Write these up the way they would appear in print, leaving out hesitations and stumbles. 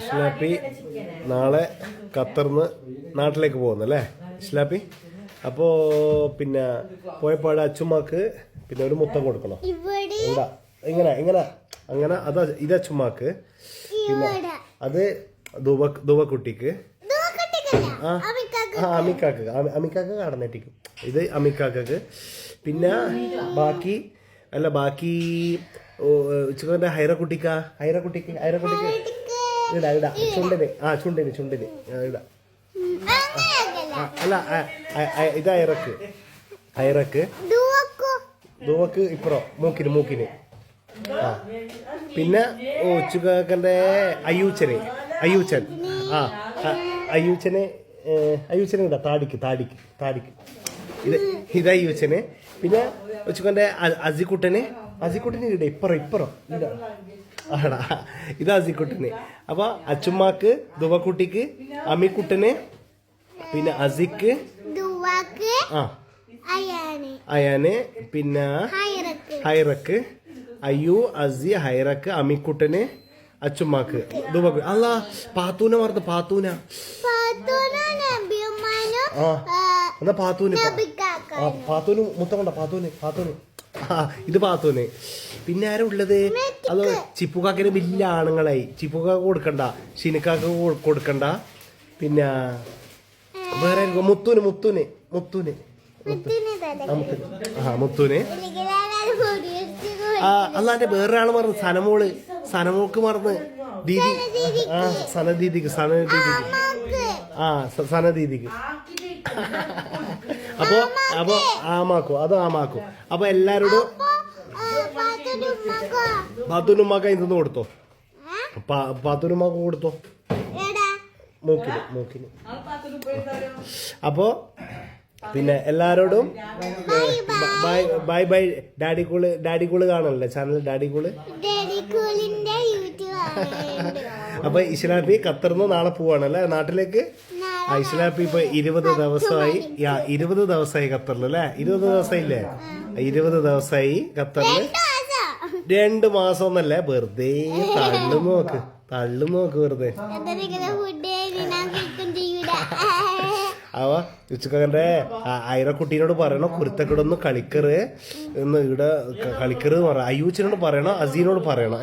ഇസ്ലാപ്പി നാളെ ഖത്തറിന്ന് നാട്ടിലേക്ക് പോകുന്നു അല്ലേ ഇസ്ലാപ്പി? അപ്പോൾ പിന്നെ പോയപ്പാട് അച്ചുമ്മാക്ക് പിന്നെ ഒരു മുത്തം കൊടുക്കണം. എന്താ ഇങ്ങനെ ഇങ്ങനെ അങ്ങനെ അത് ഇത് അച്ചുമ്മാക്ക്, പിന്നെ അത് ദുവക്കുട്ടിക്ക്, അമിക്കാക്ക് കടന്നെട്ടിക്കും. ഇത് അമിക്കാക്ക്. പിന്നെ ബാക്കി ചിക്കൻ്റെ ഹൈറക്കുട്ടിക്ക് ഇടാ ചുണ്ടിന് ചുണ്ടിന് ഇടാ. അല്ല ഇത് ഐറക്ക് ദുവക്ക് ഇപ്പറോ മൂക്കിന്. ആ പിന്നെ ഉച്ചുകാക്കൻ്റെ അയ്യൂച്ചന് ഇടാ താടിക്ക് ഇത് അയ്യൂച്ചന്. പിന്നെ ഉച്ചുക്കൻ്റെ അസിക്കുട്ടന് ഇട ഇപ്പറോ ഇടാ ആടാ ഇത് അസിക്കുട്ടന്. അപ്പൊ അച്ചുമ്മാക്ക്, ദുവക്കുട്ടിക്ക്, അമ്മിക്കുട്ടന്, പിന്നെ അസിക്ക്, അയാന്, പിന്നെ ഹൈറക്ക്, അയ്യു, അസി, ഹൈറക്ക്, അമ്മിക്കുട്ടന്, അച്ചുമ്മാക്ക്, ദുവക്ക്. അല്ല പാത്തൂനെ മറന്ന് പാത്തൂന. ആ എന്നാ പാത്തൂന് മുത്തം കൊണ്ട പാത്തൂന്. ഇത് പാത്തൂന്. പിന്നെ ആരാ ഉള്ളത്? അത് ചിപ്പുക്കാക്കിന് വലിയ ആണുങ്ങളായി. ചിപ്പുക്കാക്ക് കൊടുക്കണ്ട, ഷിനിക്കാക്ക് കൊടുക്കണ്ട. പിന്നെ വേറെ മുത്തൂന് അല്ലാന്റെ വേറൊരാള് മറന്ന് സനമോൾക്ക് മറന്ന് ദീദി. ആ സനദീദിക്ക് സനദീദിക്ക്. അപ്പൊ ആമാക്കും. അപ്പൊ എല്ലാരോടും പാത്തൂനുമ്മാക്ക ഇന്ന് കൊടുത്തോ, പാത്തൂനുമ്മാക്ക് കൊടുത്തോ മൂക്കിന്. അപ്പോ പിന്നെ എല്ലാരോടും ബൈ. ഡാഡി കൂള് കാണണല്ലേ ചാനൽ ഡാഡി കൂള്. അപ്പൊ ഇസ്ലാപ്പി ഖത്തറിന്ന് നാളെ പോവാണല്ലേ നാട്ടിലേക്ക്. ഇസ്ലാപ്പി ഇപ്പൊ 20 ദിവസമായി ഖത്തറിൽ അല്ലേ? 20 ദിവസമായില്ലേ? 20 ദിവസമായി ഖത്തറില്. 2 മാസം ഒന്നല്ലേ, വെറുതെ തള്ളു നോക്ക് വെറുതെ. അവ ഉച്ചക്കന്റെ ഐറക്കുട്ടീനോട് പറയണോ കുരുത്തക്കടൊന്ന് കളിക്കറ് എന്ന് ഇവിടെ കളിക്കറ് പറ. അയ്യൂച്ചനോട് പറയണോ, അസീനോട് പറയണോ.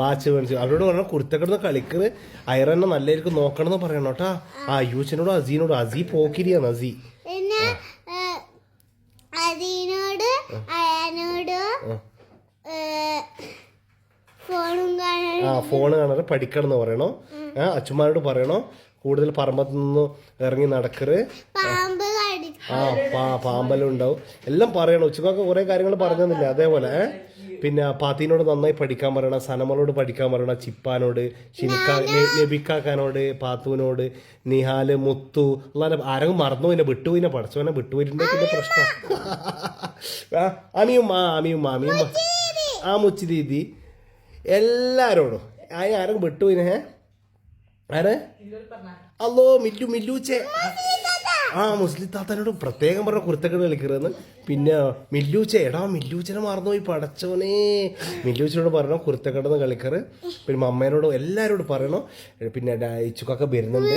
വാച്ച് മേടിച്ചു. അവരോട് പറഞ്ഞ കുരുത്തക്കടന്ന് കളിക്കറ് ഐറന്നെ നല്ലായിരിക്കും നോക്കണം എന്ന് പറയണോ കേട്ടാ. അയ്യൂച്ചനോടും അസീനോടും. അസീ പോക്കിരിയാണ് അസീ. ഫോണ് കാണാറ് പഠിക്കണം എന്ന് പറയണോ. അച്ഛന്മാരോട് പറയണോ കൂടുതൽ പറമ്പത്ത് നിന്ന് ഇറങ്ങി നടക്കറ്. പാമ്പെല്ലാം ഉണ്ടാവും എല്ലാം പറയണം. ഉച്ചക്കൊക്കെ കുറെ കാര്യങ്ങൾ പറഞ്ഞില്ല. അതേപോലെ പിന്നെ പാത്തീനോട് നന്നായി പഠിക്കാൻ പറയണം, സനമളോട് പഠിക്കാൻ പറയണം, ചിപ്പാനോട്, നബിക്കാക്കാനോട്, പാത്തൂനോട്, നിഹാല്, മുത്തു. അല്ലാതെ ആരെങ്കിലും മറന്നു പിന്നെ വിട്ടുപോയിനെ പഠിച്ചോനെ വിട്ടുപോയിട്ടുണ്ടെങ്കിൽ പിന്നെ പ്രശ്നം. അമിയും ആ മുച്ചി ദീദി എല്ലാരോടും ആരെങ്കിലും വിട്ടുപോയിനെ. ആരെ? അല്ലോ മില്ലൂച്ചേ. മുസ്ലിം താത്താനോട് പ്രത്യേകം പറഞ്ഞ കുരുത്തക്കേട് കളിക്കരുതെന്ന്. പിന്നെ മില്ലൂച്ചനെ മറന്നുപോയി പടച്ചോനെ. മില്ലൂച്ചനോട് പറയണോ കുരുത്തക്കേടെന്ന് കളിക്കറ്. പിന്നെ മമ്മേനോട് എല്ലാരോടും പറയണോ. പിന്നെ ഇച്ചുക്കൊക്കെ വരുന്നുണ്ട്.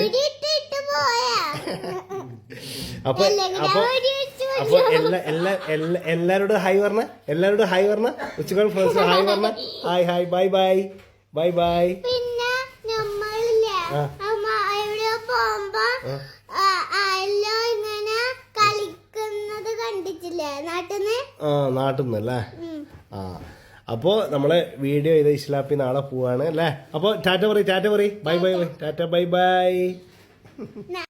അപ്പൊ എല്ലാരോടും ഹായ് പറഞ്ഞ ഉച്ചക്കോട് ഫ്രണ്ട്സ് ഹായ് പറഞ്ഞ. Hi bye. നാട്ടിന്നല്ലേ. അപ്പോ നമ്മളെ വീഡിയോ ചെയ്ത ഇസ്ലാപ്പി നാളെ പോവാണ് അല്ലേ. അപ്പൊ ടാറ്റ പറയ് ബൈ. ടാറ്റ ബൈ.